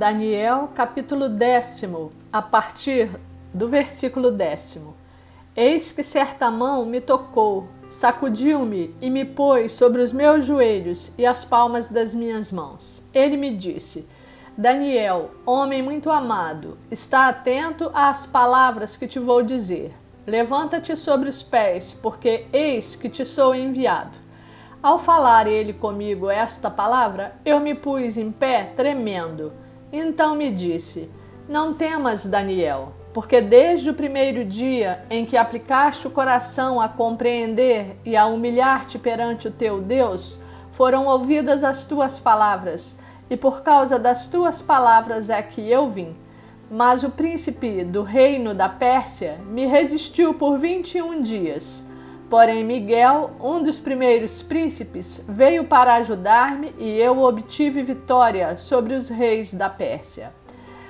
Daniel, capítulo 10, a partir do versículo 10. Eis que certa mão me tocou, sacudiu-me e me pôs sobre os meus joelhos e as palmas das minhas mãos. Ele me disse: Daniel, homem muito amado, está atento às palavras que te vou dizer. Levanta-te sobre os pés, porque eis que te sou enviado. Ao falar ele comigo esta palavra, eu me pus em pé, tremendo. Então me disse: Não temas, Daniel, porque desde o primeiro dia em que aplicaste o coração a compreender e a humilhar-te perante o teu Deus, foram ouvidas as tuas palavras, e por causa das tuas palavras é que eu vim. Mas o príncipe do reino da Pérsia me resistiu por 21 dias. Porém Miguel, um dos primeiros príncipes, veio para ajudar-me e eu obtive vitória sobre os reis da Pérsia.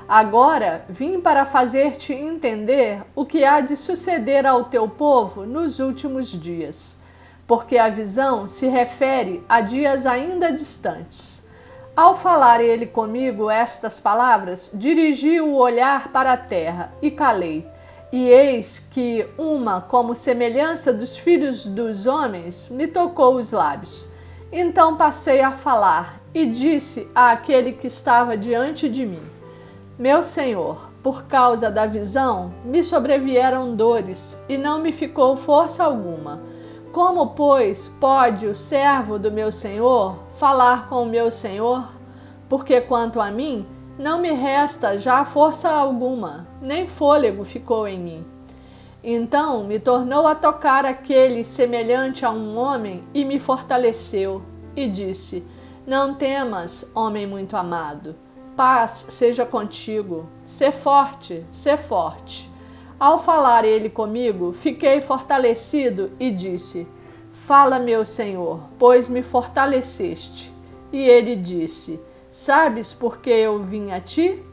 Agora vim para fazer-te entender o que há de suceder ao teu povo nos últimos dias, porque a visão se refere a dias ainda distantes. Ao falar ele comigo estas palavras, dirigi o olhar para a terra e calei. E eis que uma, como semelhança dos filhos dos homens, me tocou os lábios. Então passei a falar e disse àquele que estava diante de mim: Meu Senhor, por causa da visão, me sobrevieram dores e não me ficou força alguma. Como, pois, pode o servo do meu Senhor falar com o meu Senhor? Porque quanto a mim, não me resta já força alguma, nem fôlego ficou em mim. Então me tornou a tocar aquele semelhante a um homem e me fortaleceu, e disse: Não temas, homem muito amado, paz seja contigo, sê forte, sê forte. Ao falar ele comigo, fiquei fortalecido e disse: Fala, meu Senhor, pois me fortaleceste. E ele disse: Sabes por que eu vim a ti?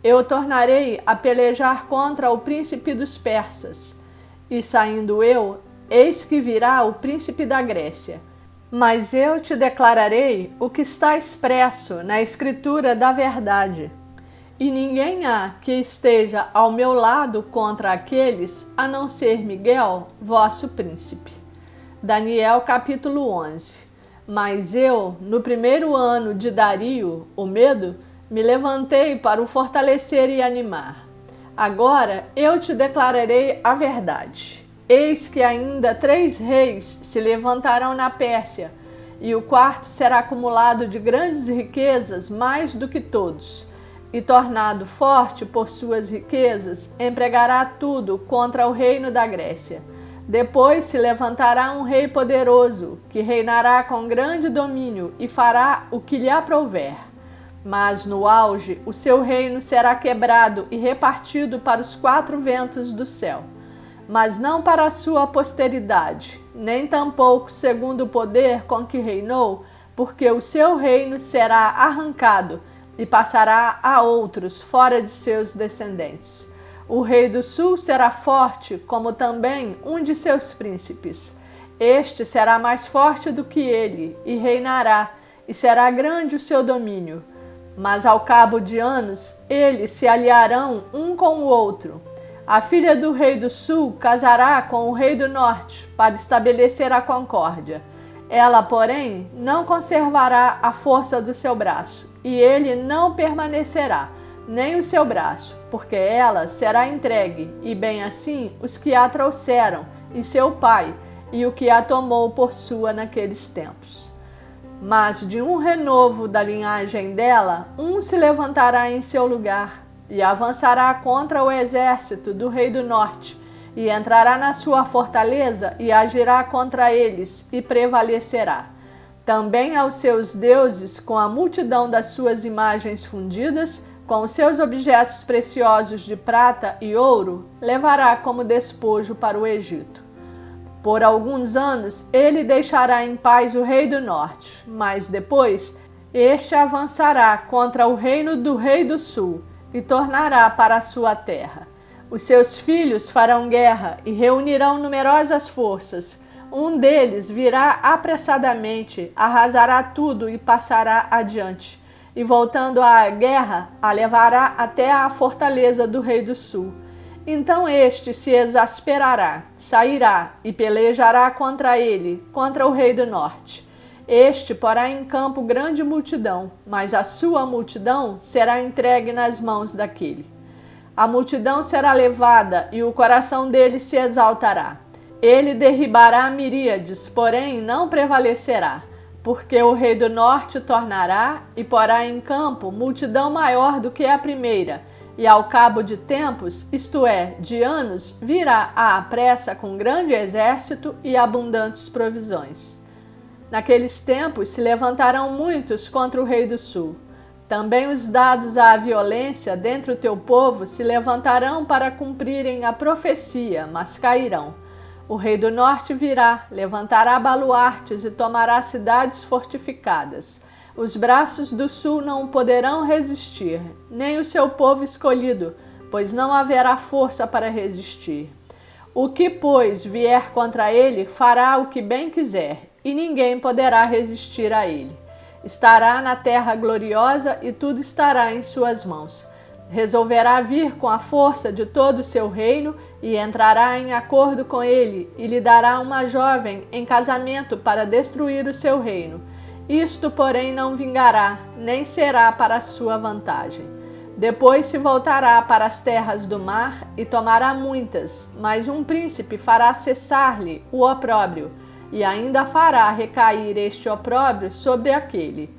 Eu tornarei a pelejar contra o príncipe dos persas. E saindo eu, eis que virá o príncipe da Grécia. Mas eu te declararei o que está expresso na escritura da verdade. E ninguém há que esteja ao meu lado contra aqueles, a não ser Miguel, vosso príncipe. Daniel capítulo 11. Mas eu, no primeiro ano de Dario, o Medo, me levantei para o fortalecer e animar. Agora eu te declararei a verdade. Eis que ainda 3 reis se levantarão na Pérsia, e o quarto será acumulado de grandes riquezas mais do que todos, e tornado forte por suas riquezas, empregará tudo contra o reino da Grécia. Depois se levantará um rei poderoso, que reinará com grande domínio e fará o que lhe aprouver. Mas no auge o seu reino será quebrado e repartido para os 4 ventos do céu. Mas não para a sua posteridade, nem tampouco segundo o poder com que reinou, porque o seu reino será arrancado e passará a outros fora de seus descendentes. O rei do sul será forte, como também um de seus príncipes. Este será mais forte do que ele, e reinará, e será grande o seu domínio. Mas ao cabo de anos, eles se aliarão um com o outro. A filha do rei do sul casará com o rei do norte, para estabelecer a concórdia. Ela, porém, não conservará a força do seu braço, e ele não permanecerá, nem o seu braço, porque ela será entregue, e bem assim os que a trouxeram, e seu pai, e o que a tomou por sua naqueles tempos. Mas de um renovo da linhagem dela, um se levantará em seu lugar, e avançará contra o exército do rei do norte, e entrará na sua fortaleza, e agirá contra eles, e prevalecerá. Também aos seus deuses, com a multidão das suas imagens fundidas, com os seus objetos preciosos de prata e ouro, levará como despojo para o Egito. Por alguns anos ele deixará em paz o rei do norte, mas depois este avançará contra o reino do rei do sul e tornará para a sua terra. Os seus filhos farão guerra e reunirão numerosas forças. Um deles virá apressadamente, arrasará tudo e passará adiante. e voltando à guerra, a levará até a fortaleza do rei do sul. Então este se exasperará, sairá e pelejará contra ele, contra o rei do norte. Este porá em campo grande multidão, mas a sua multidão será entregue nas mãos daquele. A multidão será levada e o coração dele se exaltará. Ele derribará miríades, porém não prevalecerá, porque o rei do norte tornará e porá em campo multidão maior do que a primeira, e ao cabo de tempos, isto é, de anos, virá à pressa com grande exército e abundantes provisões. Naqueles tempos se levantarão muitos contra o rei do sul. Também os dados à violência dentre o teu povo se levantarão para cumprirem a profecia, mas cairão. O rei do norte virá, levantará baluartes e tomará cidades fortificadas. Os braços do sul não poderão resistir, nem o seu povo escolhido, pois não haverá força para resistir. O que, pois, vier contra ele, fará o que bem quiser, e ninguém poderá resistir a ele. Estará na terra gloriosa e tudo estará em suas mãos. Resolverá vir com a força de todo o seu reino e entrará em acordo com ele e lhe dará uma jovem em casamento para destruir o seu reino. Isto, porém, não vingará, nem será para a sua vantagem. Depois se voltará para as terras do mar e tomará muitas, mas um príncipe fará cessar-lhe o opróbrio, e ainda fará recair este opróbrio sobre aquele.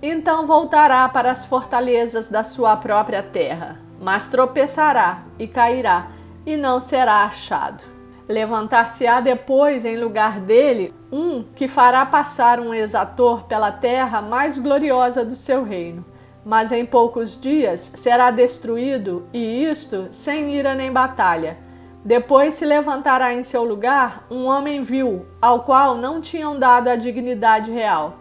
Então voltará para as fortalezas da sua própria terra, mas tropeçará e cairá, e não será achado. Levantar-se-á depois em lugar dele um que fará passar um exator pela terra mais gloriosa do seu reino, mas em poucos dias será destruído, e isto sem ira nem batalha. Depois se levantará em seu lugar um homem vil, ao qual não tinham dado a dignidade real.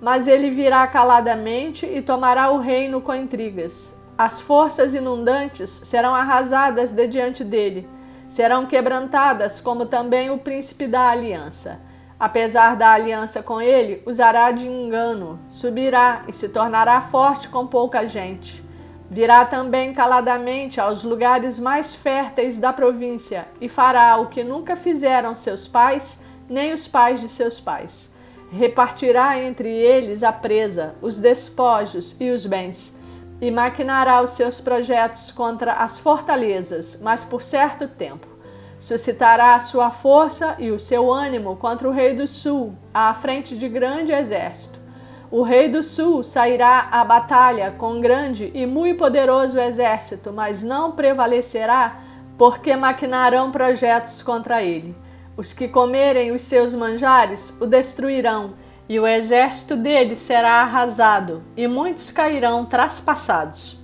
Mas ele virá caladamente e tomará o reino com intrigas. As forças inundantes serão arrasadas de diante dele, serão quebrantadas como também o príncipe da aliança. Apesar da aliança com ele, usará de engano, subirá e se tornará forte com pouca gente. Virá também caladamente aos lugares mais férteis da província e fará o que nunca fizeram seus pais, nem os pais de seus pais. Repartirá entre eles a presa, os despojos e os bens, e maquinará os seus projetos contra as fortalezas, mas por certo tempo. Suscitará a sua força e o seu ânimo contra o rei do sul, à frente de grande exército. O rei do sul sairá à batalha com grande e muito poderoso exército, mas não prevalecerá, porque maquinarão projetos contra ele. Os que comerem os seus manjares o destruirão, e o exército dele será arrasado, e muitos cairão traspassados.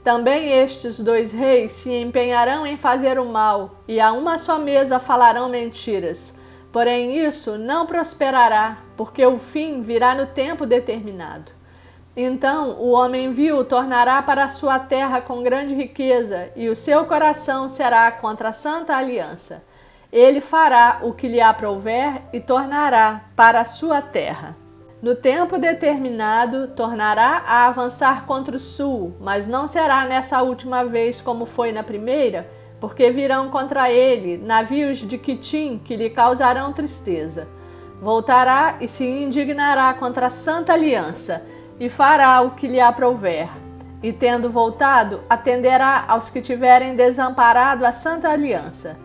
Também estes dois reis se empenharão em fazer o mal, e a uma só mesa falarão mentiras. Porém isso não prosperará, porque o fim virá no tempo determinado. Então o homem vil tornará para a sua terra com grande riqueza, e o seu coração será contra a santa aliança. Ele fará o que lhe aprouver e tornará para a sua terra. No tempo determinado, tornará a avançar contra o sul, mas não será nessa última vez como foi na primeira, porque virão contra ele navios de Quitim que lhe causarão tristeza. Voltará e se indignará contra a santa aliança, e fará o que lhe aprouver. E tendo voltado, atenderá aos que tiverem desamparado a santa aliança.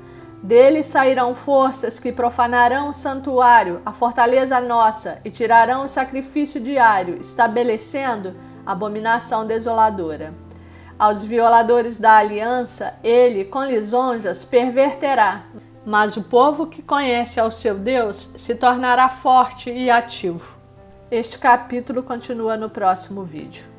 Dele sairão forças que profanarão o santuário, a fortaleza nossa, e tirarão o sacrifício diário, estabelecendo abominação desoladora. Aos violadores da aliança, ele, com lisonjas, perverterá. Mas o povo que conhece ao seu Deus se tornará forte e ativo. Este capítulo continua no próximo vídeo.